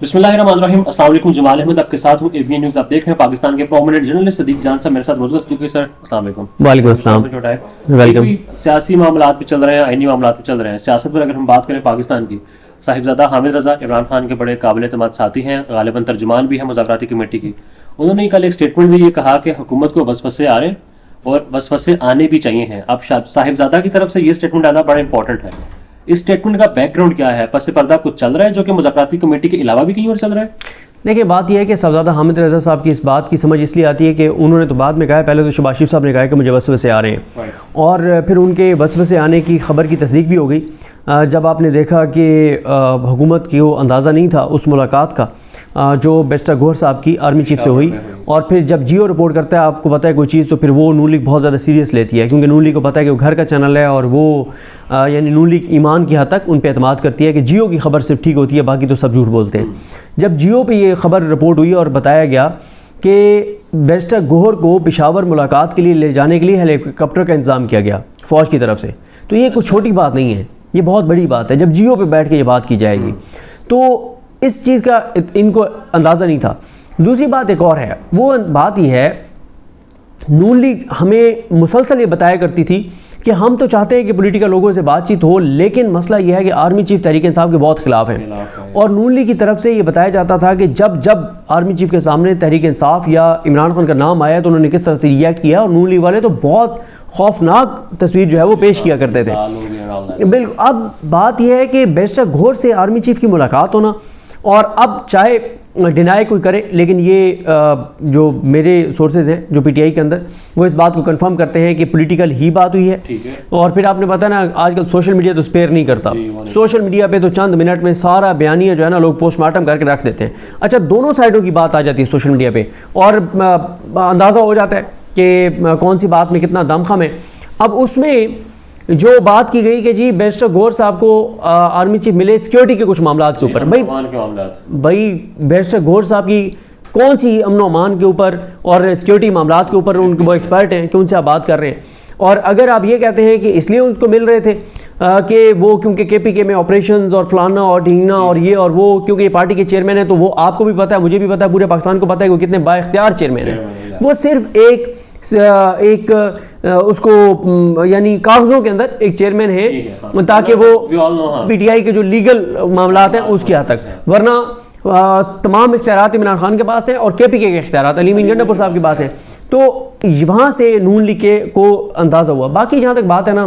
بسم اللہ الرحمن الرحیم. السلام علیکم. جمال احمد آپ کے ساتھ ہوں. ABN نیوز آپ دیکھ رہے ہیں. پاکستان کے پرماننٹ جرنلسٹ صدیق جان صاحب میرے ساتھ موجود ہیں. صدیق سر السلام علیکم. وعلیکم السلام. ویلکم. سیاسی معاملات پہ چل رہے ہیں, آئینی معاملات پہ چل رہے ہیں. سیاست پر اگر ہم بات کریں پاکستان کی, صاحبزادہ حامد رضا عمران خان کے بڑے قابل اعتماد ساتھی ہیں, غالباً ترجمان بھی ہیں مذاکراتی کمیٹی کی. انہوں نے کل ایک اسٹیٹمنٹ میں یہ کہا کہ حکومت کو وسوسے آ رہے ہیں اور وسوسے آنے بھی چاہیے ہیں. اب صاحبزادہ کی طرف سے یہ اسٹیٹمنٹ آنا بڑا امپورٹنٹ ہے. اس اسٹیٹمنٹ کا بیک گراؤنڈ کیا ہے؟ پس پردہ کچھ چل رہا ہے جو کہ مذاکراتی کمیٹی کے علاوہ بھی کہیں اور چل رہا ہے؟ دیکھیں, بات یہ ہے کہ صاحبزادہ حامد رضا صاحب کی اس بات کی سمجھ اس لیے آتی ہے کہ انہوں نے تو بعد میں کہا ہے, پہلے تو شہباز شریف صاحب نے کہا ہے کہ مجھے وسوسے آ رہے ہیں, اور پھر ان کے وسوسے آنے کی خبر کی تصدیق بھی ہو گئی جب آپ نے دیکھا کہ حکومت کی وہ اندازہ نہیں تھا اس ملاقات کا جو بیرسٹر گوہر صاحب کی آرمی چیف سے ہوئی. اور پھر جب جیو رپورٹ کرتا ہے, آپ کو پتہ ہے کوئی چیز, تو پھر وہ نون لیگ بہت زیادہ سیریس لیتی ہے, کیونکہ نون لیگ کو پتہ ہے کہ وہ گھر کا چینل ہے, اور وہ یعنی نون لیگ ایمان کی حد تک ان پہ اعتماد کرتی ہے کہ جیو کی خبر صرف ٹھیک ہوتی ہے, باقی تو سب جھوٹ بولتے ہیں. جب جیو پہ یہ خبر رپورٹ ہوئی اور بتایا گیا کہ بیرسٹر گوہر کو پشاور ملاقات کے لیے لے جانے کے لیے ہیلی کاپٹر کا انتظام کیا گیا فوج کی طرف سے, تو یہ کوئی چھوٹی بات نہیں ہے, یہ بہت بڑی بات ہے. جب جیو پہ بیٹھ کے یہ بات کی جائے گی تو اس چیز کا ان کو اندازہ نہیں تھا. دوسری بات ایک اور ہے, وہ بات یہ ہے, نون لیگ ہمیں مسلسل یہ بتایا کرتی تھی کہ ہم تو چاہتے ہیں کہ پولیٹیکل لوگوں سے بات چیت ہو, لیکن مسئلہ یہ ہے کہ آرمی چیف تحریک انصاف کے بہت خلاف ہیں. اور نون لیگ کی طرف سے یہ بتایا جاتا تھا کہ جب آرمی چیف کے سامنے تحریک انصاف یا عمران خان کا نام آیا تو انہوں نے کس طرح سے ریئیکٹ کیا, اور نون لیگ والے تو بہت خوفناک تصویر جو ہے وہ پیش کیا کرتے تھے. بالکل. اب بات یہ ہے کہ بیرسٹر گوہر سے آرمی چیف کی ملاقات ہونا, اور اب چاہے ڈینائی کوئی کرے, لیکن یہ جو میرے سورسز ہیں جو PTI کے اندر, وہ اس بات کو کنفرم کرتے ہیں کہ پولیٹیکل ہی بات ہوئی ہے. اور پھر آپ نے پتہ نا آج کل سوشل میڈیا تو اسپیئر نہیں کرتا, سوشل میڈیا پہ تو چند منٹ میں سارا بیانیہ جو ہے نا لوگ پوسٹ مارٹم کر کے رکھ دیتے ہیں. اچھا, دونوں سائڈوں کی بات آ جاتی ہے سوشل میڈیا پہ, اور اندازہ ہو جاتا ہے کہ کون سی بات میں کتنا دم خم ہے. اب اس میں جو بات کی گئی کہ جی بیرسٹر گوہر صاحب کو آرمی چیف ملے سیکیورٹی کے کچھ معاملات کے اوپر, بھائی بیرسٹر گوہر صاحب کی کون سی امن و امان کے اوپر اور سیکیورٹی معاملات کے اوپر ان کے وہ ایکسپرٹ ہیں کہ ان سے آپ بات کر رہے ہیں. اور اگر آپ یہ کہتے ہیں کہ اس لیے ان کو مل رہے تھے کہ وہ کیونکہ KPK میں آپریشنز اور فلانا اور ڈھینگنا اور یہ اور وہ, کیونکہ یہ پارٹی کے چیئرمین ہیں, تو وہ آپ کو بھی پتہ ہے, مجھے بھی پتہ ہے, پورے پاکستان کو پتہ ہے کہ وہ کتنے با اختیار چیئرمین ہیں. وہ صرف ایک اس کو یعنی کاغذوں کے اندر ایک چیئرمین ہے, تاکہ وہ PTI کے جو لیگل معاملات ہیں اس کی حد تک, ورنہ تمام اختیارات عمران خان کے پاس ہیں اور KPK کے اختیارات علی امین گنڈا پور صاحب کے پاس ہیں. تو وہاں سے نون لیگ کو اندازہ ہوا. باقی جہاں تک بات ہے نا,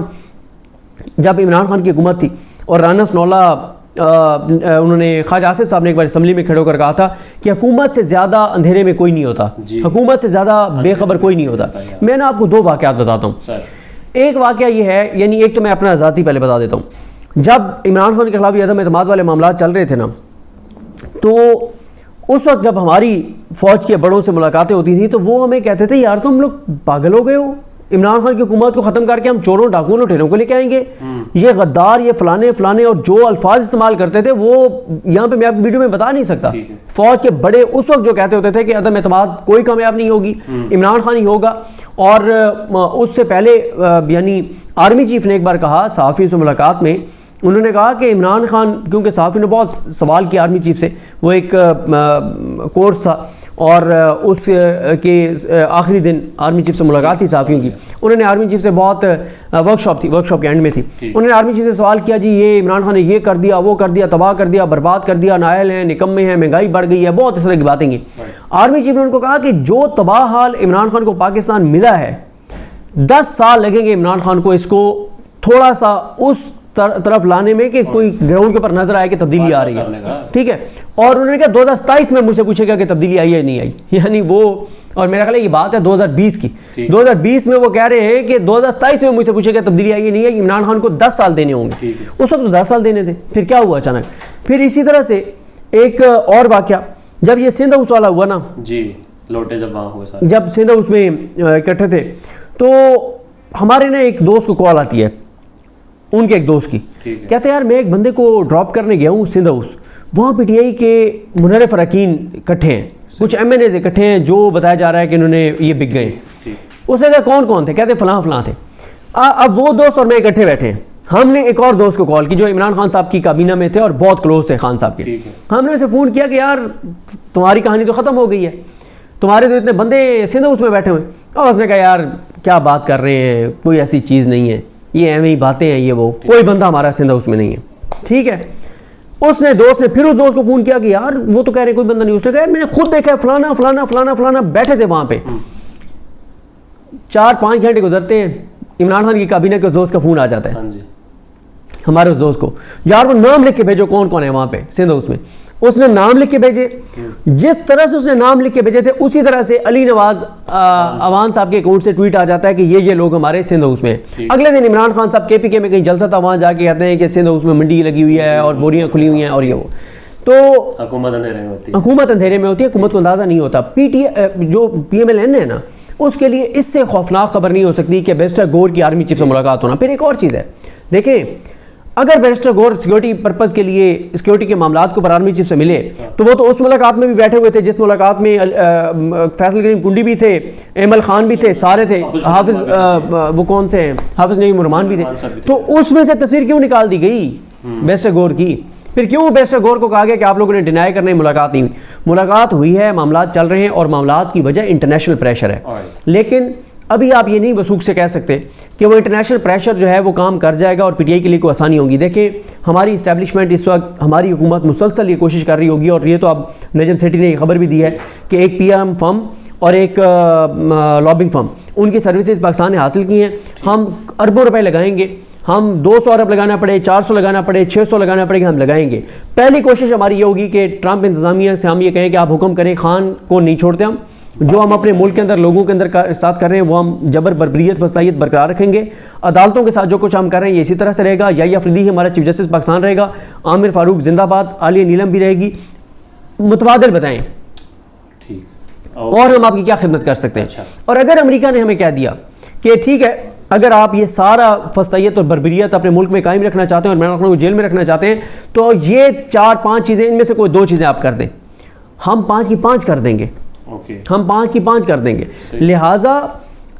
جب عمران خان کی حکومت تھی اور رانا ثناءاللہ انہوں نے خواجہ آصف صاحب نے ایک بار اسمبلی میں کھڑے ہو کر کہا تھا کہ حکومت سے زیادہ اندھیرے میں کوئی نہیں ہوتا, حکومت سے زیادہ بے خبر کوئی نہیں ہوتا. میں نا آپ کو دو واقعات بتاتا ہوں. ایک واقعہ یہ ہے, یعنی ایک تو میں اپنا ذاتی پہلے بتا دیتا ہوں. جب عمران خان کے خلاف عدم اعتماد والے معاملات چل رہے تھے نا, تو اس وقت جب ہماری فوج کے بڑوں سے ملاقاتیں ہوتی تھیں تو وہ ہمیں کہتے تھے یار تم لوگ پاگل ہو گئے ہو, عمران خان کی حکومت کو ختم کر کے ہم چوروں ڈاکوؤں لٹیروں کو لے کے آئیں گے, یہ غدار, یہ فلانے فلانے, اور جو الفاظ استعمال کرتے تھے وہ یہاں پہ میں آپ کی ویڈیو میں بتا نہیں سکتا. فوج کے بڑے اس وقت جو کہتے ہوتے تھے کہ عدم اعتماد کوئی کامیاب نہیں ہوگی, عمران خان ہی ہوگا. اور اس سے پہلے یعنی آرمی چیف نے ایک بار کہا صحافیوں سے ملاقات میں, انہوں نے کہا کہ عمران خان, کیونکہ صحافی نے بہت سوال کیا آرمی چیف سے, وہ ایک کورس تھا اور اس کے آخری دن آرمی چیف سے ملاقات تھی صحافیوں کی, انہوں نے آرمی چیف سے بہت ورکشاپ کے اینڈ میں تھی, انہوں نے آرمی چیف سے سوال کیا جی یہ عمران خان نے یہ کر دیا, وہ کر دیا, تباہ کر دیا, برباد کر دیا, نائل ہیں, نکمے ہیں, مہنگائی بڑھ گئی ہے, بہت اس طرح کی باتیں کی. آرمی چیف نے ان کو کہا کہ جو تباہ حال عمران خان کو پاکستان ملا ہے, 10 سال لگیں گے عمران خان کو اس کو تھوڑا سا اس طرف لانے میں کہ کوئی گراؤنڈ کے اوپر نظر آئے کہ تبدیلی آ رہی ہے. ٹھیک ہے, اور انہوں نے کہا 2027 میں مجھ سے پوچھے گا کہ تبدیلی آئی ہے نہیں آئی, یعنی وہ, اور میرا خیال ہے یہ بات ہے 2020 کی, 2020 میں وہ کہہ رہے ہیں کہ 2027 میں مجھ سے پوچھے گا تبدیلی آئی ہے نہیں آئی. عمران خان کو 10 سال دینے ہوں گے, اس وقت تو 10 سال دینے تھے. پھر کیا ہوا اچانک, پھر اسی طرح سے ایک اور واقعہ, جب یہ سندھ ہاؤس والا ہوا نا, لوٹے جب سندھ ہاؤس میں اکٹھے تھے, تو ہمارے نا ایک دوست کو کال آتی ہے, ان کے ایک دوست کی, کہتے ہیں یار میں ایک بندے کو ڈراپ کرنے گیا ہوں سندھ ہاؤس, وہاں PTI کے منحرف اراکین اکٹھے ہیں, کچھ MNAs اکٹھے ہیں جو بتایا جا رہا ہے کہ انہوں نے یہ بک گئے. اس نے کہا کون کون تھے, کہتے فلاں فلاں تھے. اب وہ دوست اور میں اکٹھے بیٹھے ہیں, ہم نے ایک اور دوست کو کال کی جو عمران خان صاحب کی کابینہ میں تھے اور بہت کلوز تھے خان صاحب کے. ہم نے اسے فون کیا کہ یار تمہاری کہانی تو ختم ہو گئی ہے, تمہارے تو اتنے بندے سندھ ہاؤس میں بیٹھے ہوئے. اور اس نے کہا یار کیا بات کر رہے ہیں, کوئی ایسی چیز نہیں ہے, یہ ایویں ہی باتیں ہیں, یہ وہ کوئی بندہ ہمارا سندھ ہاؤس میں نہیں ہے. ٹھیک ہے, اس نے دوست نے پھر اس دوست کو فون کیا کہ یار وہ تو کہہ رہے کوئی بندہ نہیں. اس نے کہا یار میں نے خود دیکھا ہے فلانا فلانا فلانا فلانا بیٹھے تھے وہاں پہ. 4-5 گھنٹے گزرتے ہیں, عمران خان کی کابینہ کے اس دوست کا فون آ جاتا ہے ہمارے اس دوست کو, یار وہ نام لکھ کے بھیجو کون کون ہے وہاں پہ سندھ ہاؤس میں. اس نے نام لکھ کے بھیجے, جس طرح سے اس نے نام لکھ کے بھیجے تھے اسی طرح سے علی نواز عوان صاحب کے اکاؤنٹ سے ٹویٹ آ جاتا ہے کہ یہ لوگ ہمارے سندھ ہاؤس میں ہیں. اگلے دن عمران خان صاحب KPK میں کہیں جلسہ تھا, وہاں جا کے کہتے ہیں کہ سندھ ہاؤس میں منڈی لگی ہوئی ہے اور بوریاں کھلی ہوئی ہیں اور یہ وہ. تو حکومت اندھیرے میں ہوتی ہے, حکومت کو اندازہ نہیں ہوتا. جو PMLN ہے نا, اس کے لیے اس سے خوفناک خبر نہیں ہو سکتی کہ بیرسٹر گور کی آرمی چیف سے ملاقات ہونا. پھر ایک اور چیز ہے, دیکھیں اگر بیرسٹر گور سیکیورٹی پرپز کے لیے سیکیورٹی کے معاملات کو پر آرمی چیف سے ملے تو وہ تو اس ملاقات میں بھی بیٹھے ہوئے تھے جس ملاقات میں فیصل کریم کنڈی بھی تھے, ایمل خان بھی تھے, سارے تھے, حافظ وہ کون سے ہیں, حافظ نعیم الرحمان بھی تھے. تو اس میں سے تصویر کیوں نکال دی گئی بیرسٹر گور کی؟ پھر کیوں بیرسٹر گور کو کہا گیا کہ آپ لوگوں نے ڈینائی کرنے ملاقات نہیں ہوئی؟ ملاقات ہوئی ہے, معاملات چل رہے ہیں اور معاملات کی وجہ انٹرنیشنل پریشر ہے. لیکن ابھی آپ یہ نہیں وثوق سے کہہ سکتے کہ وہ انٹرنیشنل پریشر جو ہے وہ کام کر جائے گا اور PTI کے لیے کوئی آسانی ہوگی. دیکھیں ہماری اسٹیبلشمنٹ اس وقت, ہماری حکومت مسلسل یہ کوشش کر رہی ہوگی, اور یہ تو اب نجم سیٹھی نے یہ خبر بھی دی ہے کہ ایک PM فرم اور ایک لابنگ فرم, ان کی سروسز پاکستان نے حاصل کی ہیں. ہم اربوں روپے لگائیں گے, ہم 200 ارب لگانا پڑے, 400 لگانا پڑے, 600 لگانا پڑے گا, ہم لگائیں گے. پہلی کوشش ہماری یہ ہوگی کہ ٹرمپ انتظامیہ سے ہم یہ کہیں کہ آپ حکم کریں, خان کو نہیں چھوڑتے ہم. جو ہم اپنے ملک کے اندر لوگوں کے اندر ساتھ کر رہے ہیں وہ ہم جبر بربریت وسطائیت برقرار رکھیں گے. عدالتوں کے ساتھ جو کچھ ہم کر رہے ہیں یہ اسی طرح سے رہے گا. یحییٰ افریدی ہمارا چیف جسٹس پاکستان رہے گا, عامر فاروق زندہ باد, عالیہ نیلم بھی رہے گی. متبادل بتائیں اور ہم آپ کی کیا خدمت کر سکتے ہیں. اور اگر امریکہ نے ہمیں کہہ دیا کہ ٹھیک ہے اگر آپ یہ سارا فسطائیت اور بربریت اپنے ملک میں قائم رکھنا چاہتے ہیں اور عمران خان کو جیل میں رکھنا چاہتے ہیں تو یہ 4-5 چیزیں ان میں سے کوئی 2 چیزیں آپ کر دیں, ہم 5 کی 5 کر دیں گے. ہم 5 کی 5 کر دیں گے. لہٰذا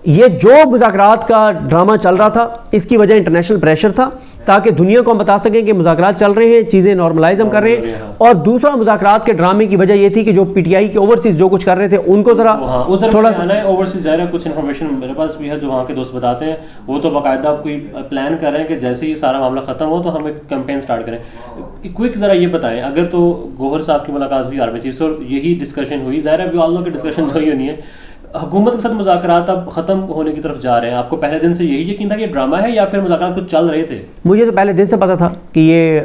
یہ جو مذاکرات کا ڈرامہ چل رہا تھا اس کی وجہ انٹرنیشنل پریشر تھا تاکہ دنیا کو ہم بتا سکیں کہ مذاکرات چل رہے ہیں, چیزیں نارملائز ہم کر رہے ہیں. اور دوسرا مذاکرات کے ڈرامے کی وجہ یہ تھی کہ جو PTI کے اوورسیز جو کچھ کر رہے تھے ان کو ذرا تھوڑا سا اوورسیز ظاہر ہے کچھ انفارمیشن میرے پاس بھی ہے جو وہاں کے دوست بتاتے ہیں, وہ تو باقاعدہ کوئی پلان کر رہے ہیں کہ جیسے یہ سارا معاملہ ختم ہو تو ہم ایک کیمپین سٹارٹ کریں. کوئک ذرا یہ بتائیں, اگر تو گوہر صاحب کی ملاقات ہوئی آرمی چیف سے اور یہی ڈسکشن ہوئی, ظاہر ہے ابھی آل لوگ کی ڈسکشن تو ہی نہیں ہے, حکومت کے ساتھ مذاکرات اب ختم ہونے کی طرف جا رہے ہیں, آپ کو پہلے دن سے یہی یقین تھا کہ یہ ڈرامہ ہے یا پھر مذاکرات کچھ چل رہے تھے؟ مجھے تو پہلے دن سے پتا تھا کہ یہ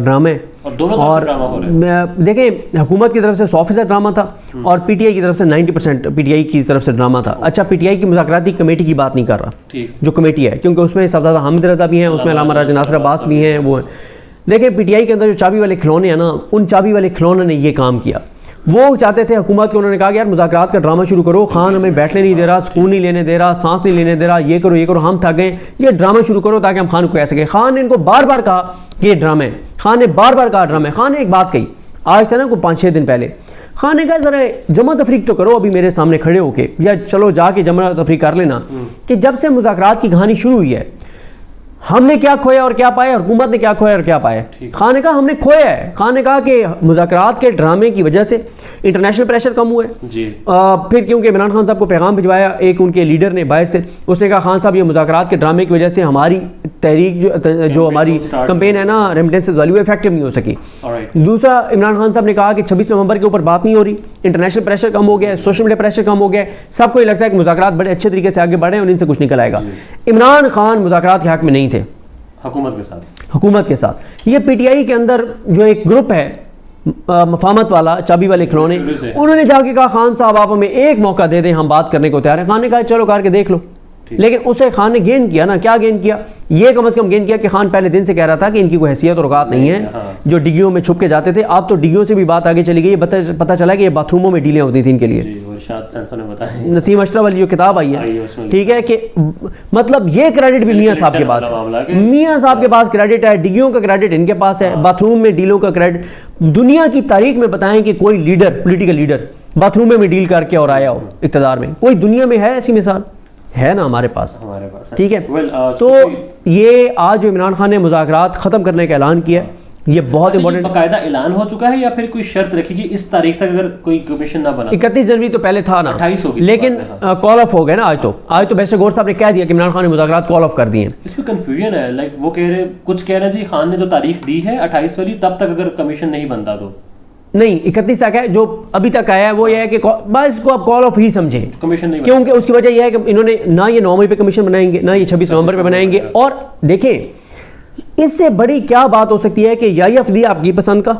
ڈرامہ ہے, اور دونوں طرف سے ڈرامہ ہو رہے ہیں. دیکھیں حکومت کی طرف سے 100% ڈرامہ تھا اور PTI کی طرف سے 90% PTI کی طرف سے ڈرامہ تھا. اچھا PTI کی مذاکراتی کمیٹی کی بات نہیں کر رہا, جو کمیٹی ہے, کیونکہ اس میں صاحبزادہ حامد رضا بھی ہیں, اس میں علامہ راجہ ناصر عباس بھی ہیں, وہ ہیں. دیکھیں PTI کے اندر جو چابی والے کھلونے ہیں نا, ان چابی والے کھلونوں نے یہ کام کیا. وہ چاہتے تھے حکومت کو, انہوں نے کہا کہ یار مذاکرات کا ڈرامہ شروع کرو, خان ہمیں بیٹھنے نہیں دے رہا, سکون نہیں لینے دے رہا, سانس نہیں لینے دے رہا, یہ کرو, ہم تھک گئے, یہ ڈرامہ شروع کرو تاکہ ہم خان کو کہہ سکیں. خان نے ان کو بار بار کہا کہ یہ ڈرامہ ہے, خان نے بار بار کہا ڈرامہ ہے. خان نے ایک بات کہی آج سے نا کوئی 5-6 دن پہلے, خان نے کہا ذرا جمع تفریق تو کرو ابھی میرے سامنے کھڑے ہو کے, یا چلو جا کے جمع تفریق کر لینا کہ جب سے مذاکرات کی کہانی شروع ہوئی ہے ہم نے کیا کھویا اور کیا پایا, حکومت نے کیا کھویا اور کیا پایا. خان نے کہا ہم نے کھویا ہے. خان نے کہا کہ مذاکرات کے ڈرامے کی وجہ سے انٹرنیشنل پریشر کم ہوا ہے. پھر کیونکہ عمران خان صاحب کو پیغام بھجوایا ایک ان کے لیڈر نے باہر سے, اس نے کہا خان صاحب یہ مذاکرات کے ڈرامے کی وجہ سے ہماری تحریک جو ہماری کمپین ہے نا ریمیٹنسز والی وہ افیکٹو نہیں ہو سکی. دوسرا عمران خان صاحب نے کہا کہ 26 نومبر کے اوپر بات نہیں ہو رہی, انٹرنیشنل پریشر کم ہو گیا, سوشل میڈیا پریشر کم ہو گیا, سب کو یہ لگتا ہے کہ مذاکرات بڑے اچھے طریقے سے آگے بڑھے ہیں اور ان سے کچھ نکل آئے گا. عمران خان مذاکرات کے حق میں نہیں تھے حکومت کے ساتھ. یہ PTI کے اندر جو ایک گروپ ہے مفاہمت والا, چابی والے کھلونے, انہوں نے جا کے کہا خان صاحب آپ ہمیں ایک موقع دے دیں, ہم بات کرنے کو تیار ہیں. خان نے کہا چلو کر کے دیکھ لو. لیکن اسے خان نے گین کیا نا, کیا گین کیا, یہ کم از کم گین کیا کہ خان پہلے دن سے کہہ رہا تھا کہ ان کی کوئی حیثیت اور اوقات نہیں ہے جو ڈگیوں میں چھپ کے جاتے تھے. اب تو ڈگیوں سے بھی بات آگے چلی گئی, پتہ چلا کہ یہ باتھ روموں میں ڈیلیں ہوتی تھیں ان کے لیے. نسیم اشرف والی جو کتاب آئی ہے, ٹھیک ہے, کہ مطلب یہ کریڈٹ بھی میاں صاحب کے پاس ہے, میاں صاحب کے پاس کریڈٹ ہے, ڈگیوں کا کریڈٹ ان کے پاس ہے, باتھ روم میں ڈیلوں کا کریڈٹ. دنیا کی تاریخ میں بتائیں کہ کوئی leader, political leader bath room میں ڈیل کر کے اور آیا ہو اقتدار میں, کوئی دنیا میں ہے ایسی مثال؟ ہے نا ہمارے پاس. ہمارے پاس ٹھیک ہے. تو یہ آج جو عمران خان نے مذاکرات ختم کرنے کا اعلان کیا یہ بہت امپورٹنٹ. باقاعدہ اعلان ہو چکا ہے یا پھر کوئی شرط رکھی کہ اس تاریخ تک اگر کوئی کمیشن نہ بنا؟ 31 جنوری تو پہلے تھا نا, 28 ہوگی لیکن کال آف ہو گئے نا. آج تو ویسے گور صاحب نے کہہ دیا کہ عمران خان نے مذاکرات کال آف کر دیے ہیں. اس میں کنفیوژن ہے, لائک وہ کہہ رہے, کچھ کہہ رہے ہیں جی خان نے جو تاریخ دی ہے 28 والی, تب تک اگر کمیشن نہیں بنتا تو نہیں. 31 تک ہے جو ابھی تک آیا ہے, وہ یہ ہے کہ بس اس کو آپ کال آف ہی سمجھیں, کمیشن نہیں, کیونکہ اس کی وجہ یہ ہے کہ انہوں نے نہ یہ 9 مئی پہ کمیشن بنائیں گے, نہ یہ 26 نومبر پہ بنائیں گے. اور دیکھیں اس سے بڑی کیا بات ہو سکتی ہے کہ یحییٰ افریدی آپ کی پسند کا,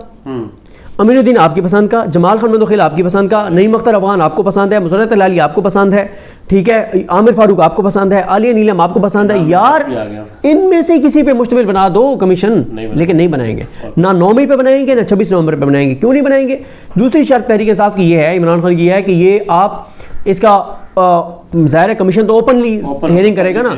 امین الدین آپ کی پسند کا, جمال خان مندوخیل آپ کی پسند کا, نعیم اختر افغان آپ کو پسند ہے, مسرت ہلالی آپ کو پسند ہے, ٹھیک ہے, عامر فاروق آپ کو پسند ہے, عالیہ نیلم آپ کو پسند ہے. یار ان میں سے کسی پہ مشتمل بنا دو کمیشن, لیکن نہیں بنائیں گے. نہ 9 مئی پہ بنائیں گے, نہ 26 نومبر پہ بنائیں گے. کیوں نہیں بنائیں گے؟ دوسری شرط تحریک انصاف کی یہ ہے, عمران خان کی یہ ہے کہ یہ آپ اس کا ظاہر کمیشن تو اوپنلی ہیئرنگ کرے گا نا.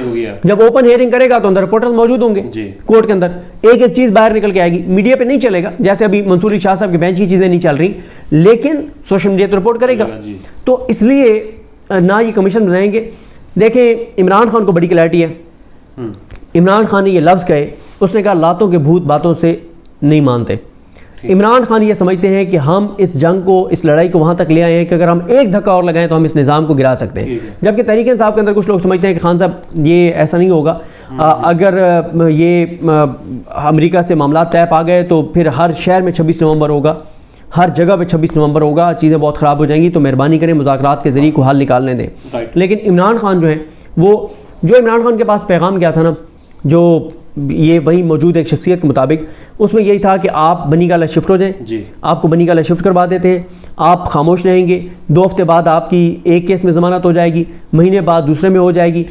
جب اوپن ہیئرنگ کرے گا تو اندر رپورٹرز موجود ہوں گے کورٹ کے اندر, ایک چیز باہر نکل کے آئے گی. میڈیا پہ نہیں چلے گا, جیسے ابھی منصور علی شاہ صاحب کے بینچ کی چیزیں نہیں چل رہی, لیکن سوشل میڈیا تو رپورٹ کرے گا. تو اس لیے نہ یہ کمیشن بنائیں گے. دیکھیں عمران خان کو بڑی کلیئرٹی ہے. عمران خان نے یہ لفظ کہے, اس نے کہا لاتوں کے بھوت باتوں سے نہیں مانتے. عمران خان یہ سمجھتے ہیں کہ ہم اس جنگ کو, اس لڑائی کو وہاں تک لے آئے ہیں کہ اگر ہم ایک دھکا اور لگائیں تو ہم اس نظام کو گرا سکتے ہیں. جبکہ تحریک انصاف کے اندر کچھ لوگ سمجھتے ہیں کہ خان صاحب یہ ایسا نہیں ہوگا, اگر یہ امریکہ سے معاملات طے پا گئے تو پھر ہر شہر میں 26 نومبر ہوگا, ہر جگہ پہ 26 نومبر ہوگا, چیزیں بہت خراب ہو جائیں گی, تو مہربانی کریں مذاکرات کے ذریعے کو حل نکالنے دیں. لیکن عمران خان جو ہیں, وہ جو عمران خان کے پاس پیغام کیا تھا نا, جو یہ وہی موجود ایک شخصیت کے مطابق, اس میں یہی تھا کہ آپ بنی گالہ شفٹ ہو جائیں, آپ کو بنی گالہ شفٹ کروا دیتے ہیں, آپ خاموش رہیں گے, 2 ہفتے بعد آپ کی ایک کیس میں ضمانت ہو جائے گی, مہینے بعد دوسرے میں ہو جائے گی,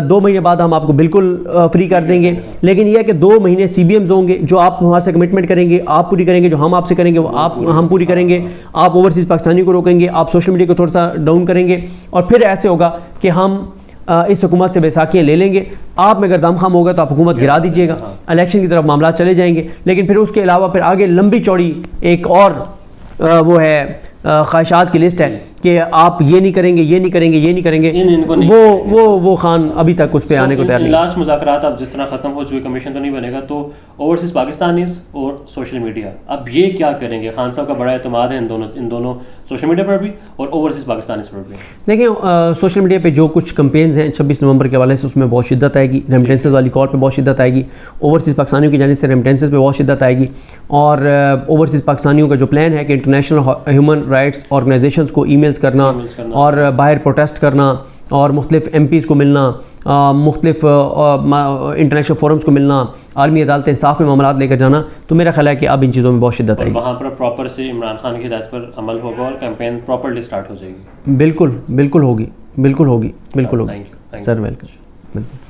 2 مہینے بعد ہم آپ کو بالکل فری کر دیں گے. لیکن یہ ہے کہ 2 مہینے CBMs ہوں گے, جو آپ ہمارے سے کمٹمنٹ کریں گے آپ پوری کریں گے, جو ہم آپ سے کریں گے وہ ہم پوری کریں گے. آپ اوورسیز پاکستانی کو روکیں گے, آپ سوشل میڈیا کو تھوڑا سا ڈاؤن کریں گے, اور پھر ایسے ہوگا کہ ہم اس حکومت سے بیساکھیاں لے لیں گے. آپ میں اگر دم خم ہوگا تو آپ حکومت گرا دیجیے گا, الیکشن کی طرف معاملات چلے جائیں گے. لیکن پھر اس کے علاوہ پھر آگے لمبی چوڑی ایک اور وہ ہے خواہشات کی لسٹ ہے کہ آپ یہ نہیں کریں گے, یہ نہیں کریں گے, یہ نہیں کریں گے. وہ خان ابھی تک اس پہ آنے کو تیار نہیں. لاسٹ مذاکرات اب جس طرح ختم ہو چکے, کمیشن تو نہیں بنے گا, تو اوورسیز پاکستانیز اور سوشل میڈیا اب یہ کیا کریں گے؟ خان صاحب کا بڑا اعتماد ہے ان دونوں سوشل میڈیا پر بھی اور اوورسیز پاکستانیز پر بھی. دیکھیں سوشل میڈیا پہ جو کچھ کمپینز ہیں 26 نومبر کے حوالے سے, اس میں بہت شدت آئے گی. ریمیٹنسز والی کال پہ بہت شدت آئے گی, اوورسیز پاکستانیوں کی جانب سے ریمیٹنسز پہ بہت شدت آئے گی. اور اوورسیز پاکستانیوں کا جو پلان ہے کہ انٹرنیشنل ہیومن رائٹس آرگنائزیشنز کو ای میلز کرنا اور باہر پروٹیسٹ کرنا, اور مختلف MPs کو ملنا, مختلف انٹرنیشنل فورمز کو ملنا, عالمی عدالت انصاف میں معاملات لے کر جانا, تو میرا خیال ہے کہ اب ان چیزوں میں بہت شدت آئے گی. وہاں پر پراپر سے عمران خان کی ہدایت پر عمل ہوگا اور کیمپین پراپرلی سٹارٹ ہو جائے گی. بالکل ہوگی سر. ویلکم.